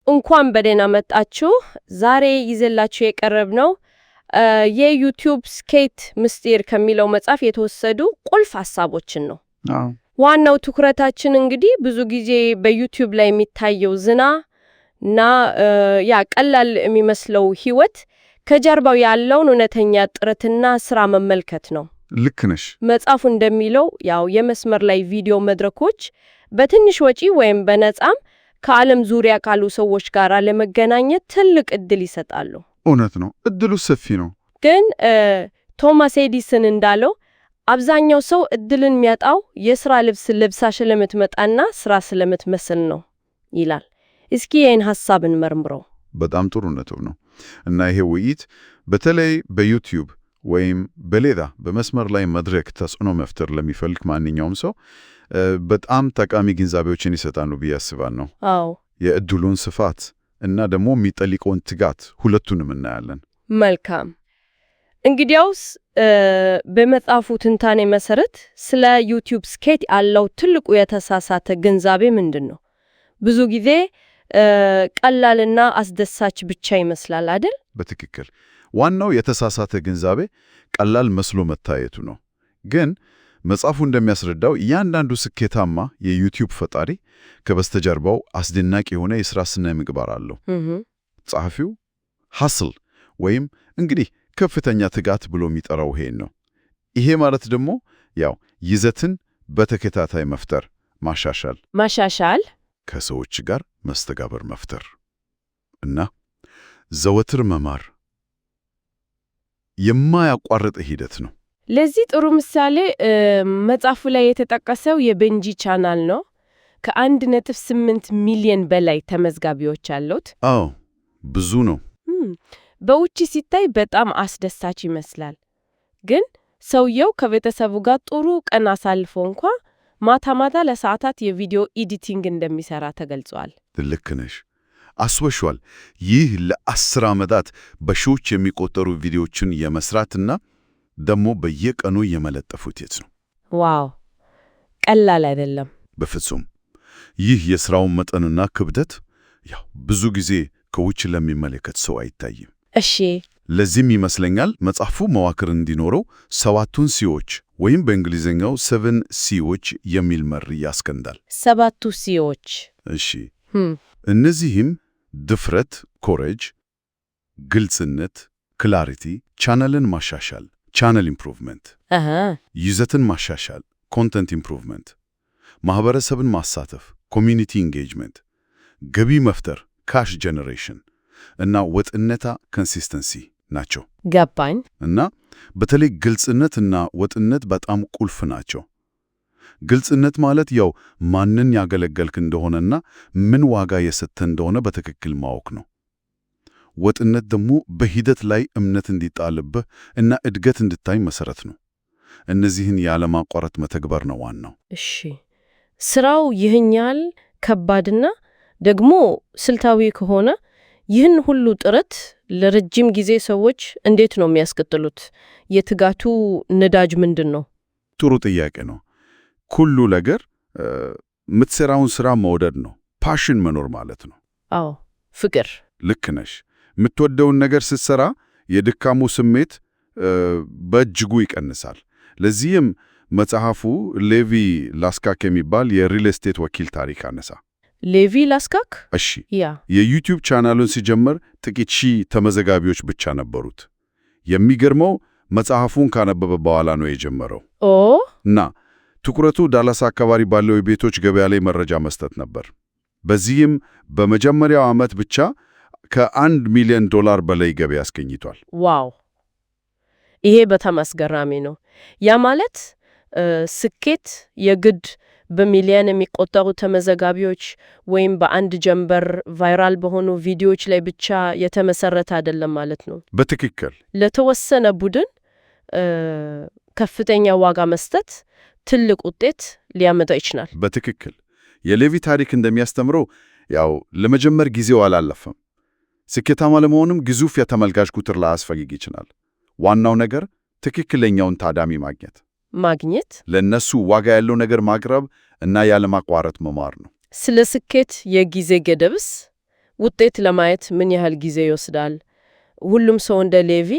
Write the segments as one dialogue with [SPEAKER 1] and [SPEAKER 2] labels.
[SPEAKER 1] እንኳን በደህና መጣችሁ። ዛሬ ይዘላችሁ የቀረብነው የዩቲዩብ ስኬት ምስጢር ከሚለው መጽሐፍ የተወሰዱ ቁልፍ ሐሳቦችን ነው። ዋናው ትኩረታችን እንግዲህ ብዙ ጊዜ በዩቲዩብ ላይ የሚታየው ዝናና ቀላል የሚመስለው ህይወት ከጀርባው ያለውን እውነተኛ ጥረትና ስራ መመልከት ነው።
[SPEAKER 2] ልክ ነሽ።
[SPEAKER 1] መጽሐፉ እንደሚለው የመስመር ላይ ቪዲዮ መድረኮች በትንሽ ወጪ ወይም በነጻም ከዓለም ዙሪያ ካሉ ሰዎች ጋር ለመገናኘት ትልቅ እድል ይሰጣሉ።
[SPEAKER 2] እውነት ነው፣ እድሉ ሰፊ ነው። ግን
[SPEAKER 1] ቶማስ ኤዲሰን እንዳለው አብዛኛው ሰው እድልን የሚያጣው የሥራ ልብስ ለብሳ ስለምትመጣና ስራ ስለምትመስል ነው ይላል። እስኪ ይህን ሐሳብ እንመርምረው።
[SPEAKER 2] በጣም ጥሩ ነጥብ ነው እና ይሄ ውይይት በተለይ በዩቲዩብ ወይም በሌላ በመስመር ላይ መድረክ ተጽዕኖ መፍጠር ለሚፈልግ ማንኛውም ሰው በጣም ጠቃሚ ግንዛቤዎችን ይሰጣሉ ብዬ አስባለሁ።
[SPEAKER 1] አዎ፣
[SPEAKER 2] የእድሉን ስፋት እና ደግሞ የሚጠይቀውን ትጋት ሁለቱንም እናያለን።
[SPEAKER 1] መልካም። እንግዲያውስ በመጽሐፉ ትንታኔ መሰረት ስለ ዩቲዩብ ስኬት ያለው ትልቁ የተሳሳተ ግንዛቤ ምንድን ነው? ብዙ ጊዜ ቀላልና አስደሳች ብቻ ይመስላል አይደል?
[SPEAKER 2] በትክክል። ዋናው የተሳሳተ ግንዛቤ ቀላል መስሎ መታየቱ ነው። ግን መጽሐፉ እንደሚያስረዳው እያንዳንዱ ስኬታማ የዩቲዩብ ፈጣሪ ከበስተጀርባው አስደናቂ የሆነ የሥራ ስነ ምግባር አለው። ጸሐፊው ሀስል ወይም እንግዲህ ከፍተኛ ትጋት ብሎ የሚጠራው ይሄን ነው። ይሄ ማለት ደግሞ ይዘትን በተከታታይ መፍጠር፣ ማሻሻል፣ ከሰዎች ጋር መስተጋበር መፍጠር እና ዘወትር መማር የማያቋርጥ ሂደት ነው።
[SPEAKER 1] ለዚህ ጥሩ ምሳሌ መጽሐፉ ላይ የተጠቀሰው የቤንጂ ቻናል ነው። ከ1.8 ሚሊዮን በላይ ተመዝጋቢዎች አሉት።
[SPEAKER 2] አዎ፣ ብዙ ነው።
[SPEAKER 1] በውጪ ሲታይ በጣም አስደሳች ይመስላል። ግን ሰውየው ከቤተሰቡ ጋር ጥሩ ቀን አሳልፎ እንኳ ማታ ማታ ለሰዓታት የቪዲዮ ኤዲቲንግ እንደሚሰራ ተገልጿል።
[SPEAKER 2] ልክ ነሽ። አስወሿል። ይህ ለ10 ዓመታት በሺዎች የሚቆጠሩ ቪዲዮዎችን የመስራትና ደግሞ በየቀኑ የመለጠፍ ውጤት ነው።
[SPEAKER 1] ዋው! ቀላል አይደለም
[SPEAKER 2] በፍጹም። ይህ የሥራውን መጠንና ክብደት ብዙ ጊዜ ከውጭ ለሚመለከት ሰው አይታይም።
[SPEAKER 1] እሺ፣
[SPEAKER 2] ለዚህም ይመስለኛል መጽሐፉ መዋቅር እንዲኖረው 7ቱን ሲዎች ወይም በእንግሊዝኛው 7 ሲዎች የሚል መሪ ያስቀምጣል።
[SPEAKER 1] 7ቱ ሲዎች።
[SPEAKER 2] እሺ፣ እነዚህም ድፍረት ኮሬጅ፣ ግልጽነት ክላሪቲ፣ ቻናልን ማሻሻል ቻናል ኢምፕሩቭመንት፣ ይዘትን ማሻሻል ኮንተንት ኢምፕሩቭመንት፣ ማህበረሰብን ማሳተፍ ኮሚዩኒቲ ኢንጌጅመንት፣ ገቢ መፍጠር ካሽ ጀነሬሽን እና ወጥነታ ኮንሲስተንሲ ናቸው።
[SPEAKER 1] ገባኝ።
[SPEAKER 2] እና በተለይ ግልጽነት እና ወጥነት በጣም ቁልፍ ናቸው። ግልጽነት ማለት ማንን ያገለገልክ እንደሆነና ምን ዋጋ የሰጠ እንደሆነ በትክክል ማወቅ ነው። ወጥነት ደግሞ በሂደት ላይ እምነት እንዲጣልብህ እና እድገት እንድታይ መሰረት ነው። እነዚህን ያለማቋረጥ መተግበር ነው ዋናው።
[SPEAKER 1] እሺ፣ ስራው ይህን ያህል ከባድና ደግሞ ስልታዊ ከሆነ ይህን ሁሉ ጥረት ለረጅም ጊዜ ሰዎች እንዴት ነው የሚያስቀጥሉት? የትጋቱ ነዳጅ ምንድን ነው?
[SPEAKER 2] ጥሩ ጥያቄ ነው። ሁሉ ነገር የምትሰራውን ስራ መውደድ ነው። ፓሽን መኖር ማለት ነው።
[SPEAKER 1] አዎ፣ ፍቅር። ልክ
[SPEAKER 2] ነሽ። የምትወደውን ነገር ስትሰራ የድካሙ ስሜት በእጅጉ ይቀንሳል። ለዚህም መጽሐፉ ሌቪ ላስካክ የሚባል የሪል ስቴት ወኪል ታሪክ አነሳ።
[SPEAKER 1] ሌቪ ላስካክ?
[SPEAKER 2] እሺ፣ የዩቲዩብ ቻናሉን ሲጀምር ጥቂት ሺህ ተመዘጋቢዎች ብቻ ነበሩት። የሚገርመው መጽሐፉን ካነበበ በኋላ ነው የጀመረው። እና ትኩረቱ ዳላስ አካባቢ ባለው የቤቶች ገበያ ላይ መረጃ መስጠት ነበር። በዚህም በመጀመሪያው ዓመት ብቻ $1 ሚሊዮን በላይ ገቢ አስገኝቷል።
[SPEAKER 1] ዋው! ይሄ በጣም አስገራሚ ነው። ያ ማለት ስኬት የግድ በሚሊዮን የሚቆጠሩ ተመዘጋቢዎች ወይም በአንድ ጀንበር ቫይራል በሆኑ ቪዲዮዎች ላይ ብቻ የተመሰረተ አይደለም ማለት ነው።
[SPEAKER 2] በትክክል
[SPEAKER 1] ለተወሰነ ቡድን ከፍተኛ ዋጋ መስጠት ትልቅ ውጤት ሊያመጣ ይችላል።
[SPEAKER 2] በትክክል የሌቪ ታሪክ እንደሚያስተምረው ለመጀመር ጊዜው አላለፈም። ስኬታማ ለመሆንም ግዙፍ የተመልካች ቁጥር ላያስፈልግ ይችላል። ዋናው ነገር ትክክለኛውን ታዳሚ ማግኘት፣ ለነሱ ዋጋ ያለው ነገር ማቅረብ እና ያለማቋረጥ መማር ነው።
[SPEAKER 1] ስለ ስኬት የጊዜ ገደብስ ውጤት ለማየት ምን ያህል ጊዜ ይወስዳል? ሁሉም ሰው እንደ ሌቪ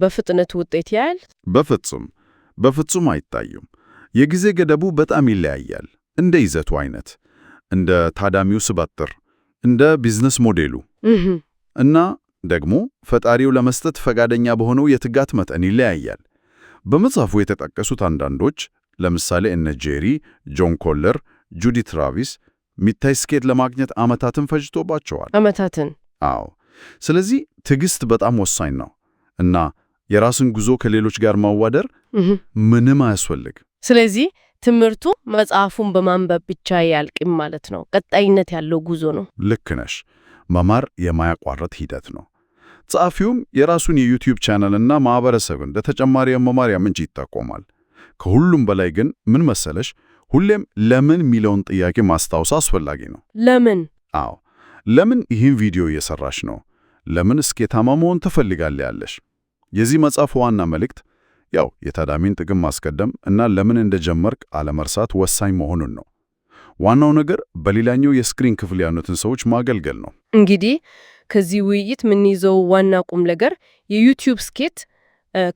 [SPEAKER 1] በፍጥነት ውጤት ያያል?
[SPEAKER 2] በፍጹም አይታዩም። የጊዜ ገደቡ በጣም ይለያያል። እንደ ይዘቱ አይነት፣ እንደ ታዳሚው ስባጥር፣ እንደ ቢዝነስ ሞዴሉ እና ደግሞ ፈጣሪው ለመስጠት ፈቃደኛ በሆነው የትጋት መጠን ይለያያል። በመጽሐፉ የተጠቀሱት አንዳንዶች ለምሳሌ እነ ጄሪ፣ ጆን ኮለር፣ ጁዲ ትራቪስ ሚታይ ስኬት ለማግኘት ዓመታትን ፈጅቶባቸዋል።
[SPEAKER 1] ዓመታትን?
[SPEAKER 2] አዎ። ስለዚህ ትዕግስት በጣም ወሳኝ ነው እና የራስን ጉዞ ከሌሎች ጋር ማዋደር ምንም አያስፈልግ።
[SPEAKER 1] ስለዚህ ትምህርቱ መጽሐፉን በማንበብ ብቻ ያልቅም ማለት ነው። ቀጣይነት ያለው ጉዞ ነው።
[SPEAKER 2] ልክ ነሽ። መማር የማያቋርጥ ሂደት ነው። ጸሐፊውም የራሱን የዩቲዩብ ቻናልና ማህበረሰብን እንደ ተጨማሪ የመማሪያ ምንጭ ይጠቆማል። ከሁሉም በላይ ግን ምን መሰለሽ፣ ሁሌም ለምን የሚለውን ጥያቄ ማስታወስ አስፈላጊ ነው።
[SPEAKER 1] ለምን?
[SPEAKER 2] አዎ፣ ለምን ይህን ቪዲዮ እየሰራሽ ነው? ለምን ስኬታማ መሆን ትፈልጋለሽ ያለሽ? የዚህ መጽሐፍ ዋና መልእክት ያው የታዳሚን ጥቅም ማስቀደም እና ለምን እንደጀመርክ አለመርሳት ወሳኝ መሆኑን ነው። ዋናው ነገር በሌላኛው የስክሪን ክፍል ያሉትን ሰዎች ማገልገል ነው።
[SPEAKER 1] እንግዲህ ከዚህ ውይይት የምንይዘው ዋና ቁም ነገር የዩቲዩብ ስኬት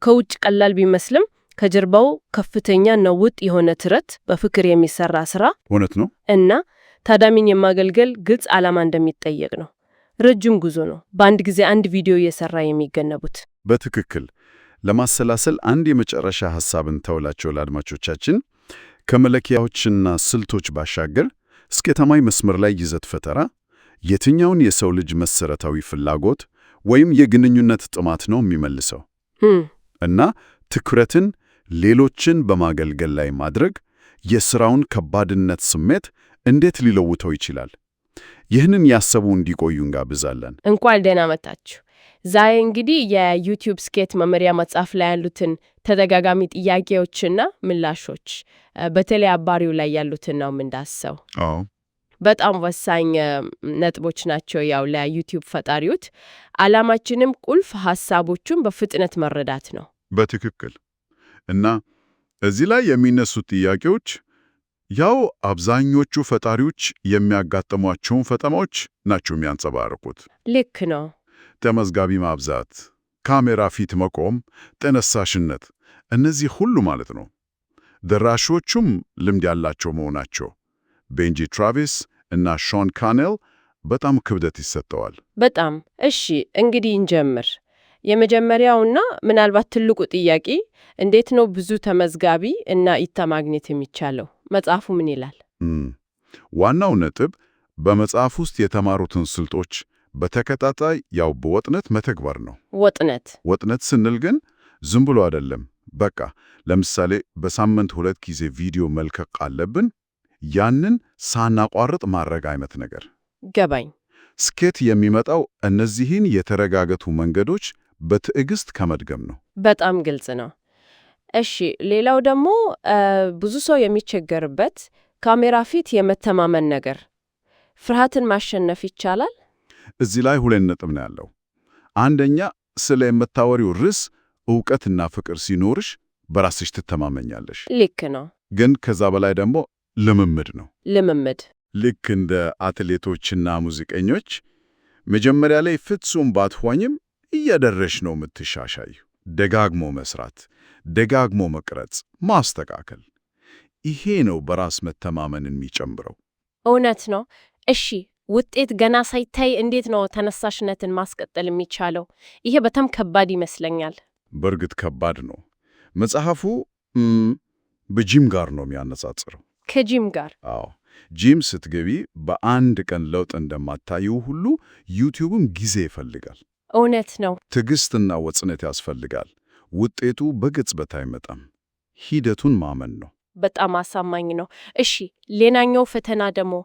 [SPEAKER 1] ከውጭ ቀላል ቢመስልም ከጀርባው ከፍተኛ ነውጥ የሆነ ጥረት፣ በፍቅር የሚሰራ ስራ
[SPEAKER 2] እውነት ነው
[SPEAKER 1] እና ታዳሚን የማገልገል ግልጽ ዓላማ እንደሚጠየቅ ነው። ረጅም ጉዞ ነው። በአንድ ጊዜ አንድ ቪዲዮ እየሰራ የሚገነቡት።
[SPEAKER 2] በትክክል። ለማሰላሰል አንድ የመጨረሻ ሐሳብን ተውላቸው ለአድማጮቻችን። ከመለኪያዎችና ስልቶች ባሻገር ስኬታማ መስመር ላይ ይዘት ፈጠራ የትኛውን የሰው ልጅ መሰረታዊ ፍላጎት ወይም የግንኙነት ጥማት ነው የሚመልሰው እና ትኩረትን ሌሎችን በማገልገል ላይ ማድረግ የሥራውን ከባድነት ስሜት እንዴት ሊለውጠው ይችላል? ይህንን ያሰቡ እንዲቆዩ እንጋብዛለን።
[SPEAKER 1] እንኳን ደህና መጣችሁ። ዛሬ እንግዲህ የዩቲዩብ ስኬት መመሪያ መጽሐፍ ላይ ያሉትን ተደጋጋሚ ጥያቄዎችና ምላሾች በተለይ አባሪው ላይ ያሉትን ነው የምንዳስሰው። በጣም ወሳኝ ነጥቦች ናቸው። ያው ለዩቲዩብ ፈጣሪዎች ዓላማችንም ቁልፍ ሐሳቦቹን በፍጥነት መረዳት ነው።
[SPEAKER 2] በትክክል። እና እዚህ ላይ የሚነሱት ጥያቄዎች ያው አብዛኞቹ ፈጣሪዎች የሚያጋጥሟቸውን ፈተናዎች ናቸው የሚያንጸባርቁት።
[SPEAKER 1] ልክ ነው።
[SPEAKER 2] ተመዝጋቢ ማብዛት፣ ካሜራ ፊት መቆም፣ ተነሳሽነት፣ እነዚህ ሁሉ ማለት ነው። ደራሾቹም ልምድ ያላቸው መሆናቸው ቤንጂ ትራቪስ እና ሾን ካኔል በጣም ክብደት ይሰጠዋል።
[SPEAKER 1] በጣም እሺ፣ እንግዲህ እንጀምር። የመጀመሪያውና ምናልባት ትልቁ ጥያቄ እንዴት ነው ብዙ ተመዝጋቢ እና እይታ ማግኘት የሚቻለው? መጽሐፉ ምን ይላል?
[SPEAKER 2] ዋናው ነጥብ በመጽሐፍ ውስጥ የተማሩትን ስልቶች በተከታታይ ያው በወጥነት መተግበር ነው። ወጥነት ስንል ግን ዝም ብሎ አይደለም። በቃ ለምሳሌ በሳምንት 2 ጊዜ ቪዲዮ መልቀቅ አለብን፣ ያንን ሳናቋርጥ ማድረግ አይነት ነገር።
[SPEAKER 1] ገባኝ።
[SPEAKER 2] ስኬት የሚመጣው እነዚህን የተረጋገጡ መንገዶች በትዕግስት ከመድገም ነው።
[SPEAKER 1] በጣም ግልጽ ነው። እሺ፣ ሌላው ደግሞ ብዙ ሰው የሚቸገርበት ካሜራ ፊት የመተማመን ነገር፣ ፍርሃትን ማሸነፍ ይቻላል?
[SPEAKER 2] እዚህ ላይ 2 ነጥብ ነው ያለው። አንደኛ፣ ስለ የምታወሪው ርዕስ ዕውቀትና ፍቅር ሲኖርሽ በራስሽ ትተማመኛለሽ።
[SPEAKER 1] ልክ ነው።
[SPEAKER 2] ግን ከዛ በላይ ደግሞ ልምምድ ነው።
[SPEAKER 1] ልምምድ
[SPEAKER 2] ልክ እንደ አትሌቶችና ሙዚቀኞች መጀመሪያ ላይ ፍጹም ባትሆኝም እያደረሽ ነው የምትሻሻዩ። ደጋግሞ መስራት፣ ደጋግሞ መቅረጽ፣ ማስተካከል፣ ይሄ ነው በራስ መተማመንን የሚጨምረው።
[SPEAKER 1] እውነት ነው። እሺ፣ ውጤት ገና ሳይታይ እንዴት ነው ተነሳሽነትን ማስቀጠል የሚቻለው? ይሄ በጣም ከባድ ይመስለኛል።
[SPEAKER 2] በእርግጥ ከባድ ነው። መጽሐፉ በጂም ጋር ነው የሚያነጻጽረው።
[SPEAKER 1] ከጂም ጋር?
[SPEAKER 2] አዎ። ጂም ስትገቢ በአንድ ቀን ለውጥ እንደማታዩ ሁሉ ዩቲዩብም ጊዜ ይፈልጋል።
[SPEAKER 1] እውነት ነው።
[SPEAKER 2] ትዕግስትና ወጽነት ያስፈልጋል። ውጤቱ በቅጽበት አይመጣም። ሂደቱን ማመን ነው።
[SPEAKER 1] በጣም አሳማኝ ነው። እሺ፣ ሌላኛው ፈተና ደግሞ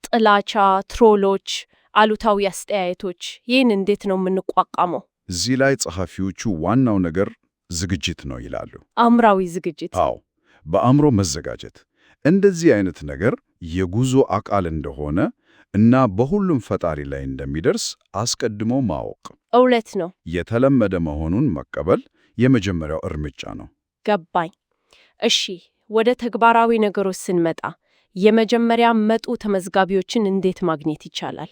[SPEAKER 1] ጥላቻ፣ ትሮሎች፣ አሉታዊ አስተያየቶች። ይህን እንዴት ነው የምንቋቋመው?
[SPEAKER 2] እዚህ ላይ ጸሐፊዎቹ ዋናው ነገር ዝግጅት ነው ይላሉ።
[SPEAKER 1] አእምሯዊ ዝግጅት?
[SPEAKER 2] አዎ፣ በአእምሮ መዘጋጀት። እንደዚህ አይነት ነገር የጉዞ አካል እንደሆነ እና በሁሉም ፈጣሪ ላይ እንደሚደርስ አስቀድሞ ማወቅ።
[SPEAKER 1] እውነት ነው።
[SPEAKER 2] የተለመደ መሆኑን መቀበል የመጀመሪያው እርምጃ ነው።
[SPEAKER 1] ገባኝ። እሺ፣ ወደ ተግባራዊ ነገሮች ስንመጣ የመጀመሪያ መቶ ተመዝጋቢዎችን እንዴት ማግኘት ይቻላል?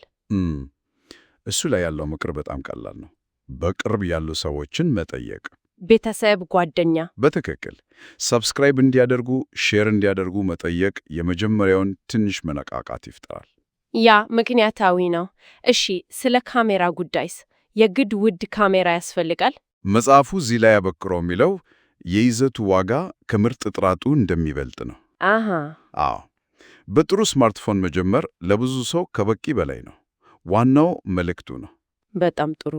[SPEAKER 2] እሱ ላይ ያለው ምክር በጣም ቀላል ነው። በቅርብ ያሉ ሰዎችን መጠየቅ።
[SPEAKER 1] ቤተሰብ፣ ጓደኛ።
[SPEAKER 2] በትክክል ሰብስክራይብ እንዲያደርጉ፣ ሼር እንዲያደርጉ መጠየቅ የመጀመሪያውን ትንሽ መነቃቃት ይፈጥራል።
[SPEAKER 1] ያ ምክንያታዊ ነው። እሺ፣ ስለ ካሜራ ጉዳይስ? የግድ ውድ ካሜራ ያስፈልጋል?
[SPEAKER 2] መጽሐፉ እዚህ ላይ ያበክረው የሚለው የይዘቱ ዋጋ ከምርጥ ጥራቱ እንደሚበልጥ ነው።
[SPEAKER 1] አሃ።
[SPEAKER 2] አዎ፣ በጥሩ ስማርትፎን መጀመር ለብዙ ሰው ከበቂ በላይ ነው። ዋናው መልእክቱ ነው።
[SPEAKER 1] በጣም ጥሩ።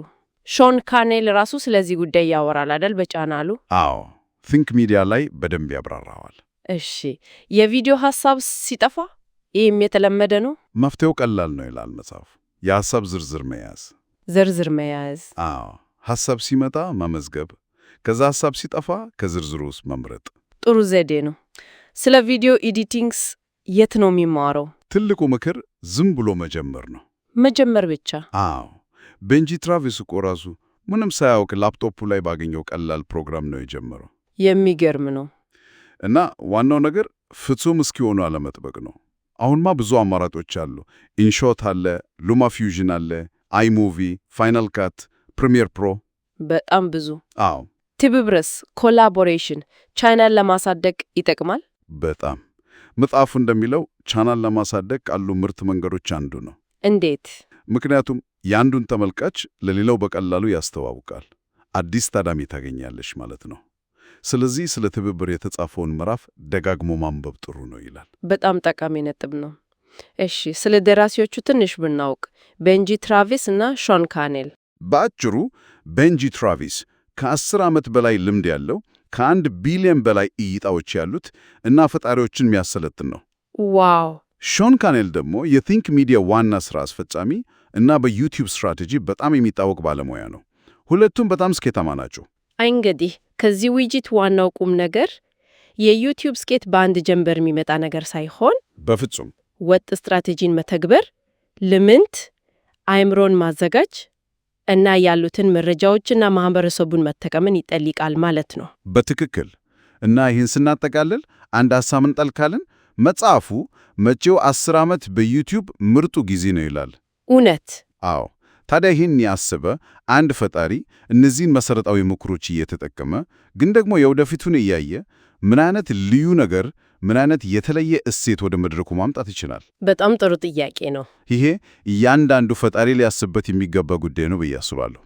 [SPEAKER 1] ሾን ካኔል ራሱ ስለዚህ ጉዳይ ያወራል አይደል? በቻናሉ።
[SPEAKER 2] አዎ፣ ቲንክ ሚዲያ ላይ በደንብ ያብራራዋል።
[SPEAKER 1] እሺ፣ የቪዲዮ ሐሳብ ሲጠፋ ይህም የተለመደ ነው?
[SPEAKER 2] መፍትሄው ቀላል ነው ይላል መጽሐፉ። የሐሳብ ዝርዝር መያዝ።
[SPEAKER 1] ዝርዝር መያዝ።
[SPEAKER 2] አዎ፣ ሐሳብ ሲመጣ መመዝገብ፣ ከዛ ሐሳብ ሲጠፋ ከዝርዝሩ ውስጥ መምረጥ።
[SPEAKER 1] ጥሩ ዘዴ ነው። ስለ ቪዲዮ ኤዲቲንግስ የት ነው የሚማረው?
[SPEAKER 2] ትልቁ ምክር ዝም ብሎ መጀመር ነው።
[SPEAKER 1] መጀመር ብቻ?
[SPEAKER 2] አዎ። ቤንጂ ትራቪስ እኮ ራሱ ምንም ሳያውቅ ላፕቶፑ ላይ ባገኘው ቀላል ፕሮግራም ነው የጀመረው።
[SPEAKER 1] የሚገርም ነው።
[SPEAKER 2] እና ዋናው ነገር ፍጹም እስኪሆኑ አለመጥበቅ ነው። አሁንማ ብዙ አማራጮች አሉ። ኢንሾት አለ፣ ሉማ ፊውዥን አለ፣ አይሙቪ፣ ፋይናል ካት፣ ፕሪሚየር ፕሮ።
[SPEAKER 1] በጣም ብዙ።
[SPEAKER 2] አዎ።
[SPEAKER 1] ትብብርስ፣ ኮላቦሬሽን ቻናል ለማሳደግ ይጠቅማል?
[SPEAKER 2] በጣም። መጽሐፉ እንደሚለው ቻናል ለማሳደግ ካሉ ምርጥ መንገዶች አንዱ ነው።
[SPEAKER 1] እንዴት?
[SPEAKER 2] ምክንያቱም የአንዱን ተመልካች ለሌላው በቀላሉ ያስተዋውቃል። አዲስ ታዳሚ ታገኛለሽ ማለት ነው። ስለዚህ ስለ ትብብር የተጻፈውን ምዕራፍ ደጋግሞ ማንበብ ጥሩ ነው ይላል።
[SPEAKER 1] በጣም ጠቃሚ ነጥብ ነው። እሺ፣ ስለ ደራሲዎቹ ትንሽ ብናውቅ፣ ቤንጂ ትራቪስ እና ሾን ካኔል።
[SPEAKER 2] በአጭሩ ቤንጂ ትራቪስ ከ10 ዓመት በላይ ልምድ ያለው ከ1 ቢሊዮን በላይ እይታዎች ያሉት እና ፈጣሪዎችን የሚያሰለጥን ነው።
[SPEAKER 1] ዋው!
[SPEAKER 2] ሾን ካኔል ደግሞ የቲንክ ሚዲያ ዋና ሥራ አስፈጻሚ እና በዩቲዩብ ስትራቴጂ በጣም የሚታወቅ ባለሙያ ነው። ሁለቱም በጣም ስኬታማ ናቸው።
[SPEAKER 1] እንግዲህ ከዚህ ውይይት ዋናው ቁም ነገር የዩቲዩብ ስኬት በአንድ ጀንበር የሚመጣ ነገር ሳይሆን
[SPEAKER 2] በፍጹም
[SPEAKER 1] ወጥ ስትራቴጂን መተግበር፣ ልምንት አእምሮን ማዘጋጅ እና ያሉትን መረጃዎችና ማህበረሰቡን መጠቀምን ይጠይቃል ማለት ነው።
[SPEAKER 2] በትክክል። እና ይህን ስናጠቃልል አንድ ሐሳብ እንጠልካለን። መጽሐፉ መጪው 10 ዓመት በዩቲዩብ ምርጡ ጊዜ ነው ይላል።
[SPEAKER 1] እውነት?
[SPEAKER 2] አዎ። ታዲያ ይህን ያሰበ አንድ ፈጣሪ እነዚህን መሰረታዊ ምክሮች እየተጠቀመ ግን ደግሞ የወደፊቱን እያየ ምን አይነት ልዩ ነገር፣ ምን አይነት የተለየ እሴት ወደ መድረኩ ማምጣት ይችላል?
[SPEAKER 1] በጣም ጥሩ ጥያቄ ነው።
[SPEAKER 2] ይሄ እያንዳንዱ ፈጣሪ ሊያስብበት የሚገባ ጉዳይ ነው ብዬ አስባለሁ።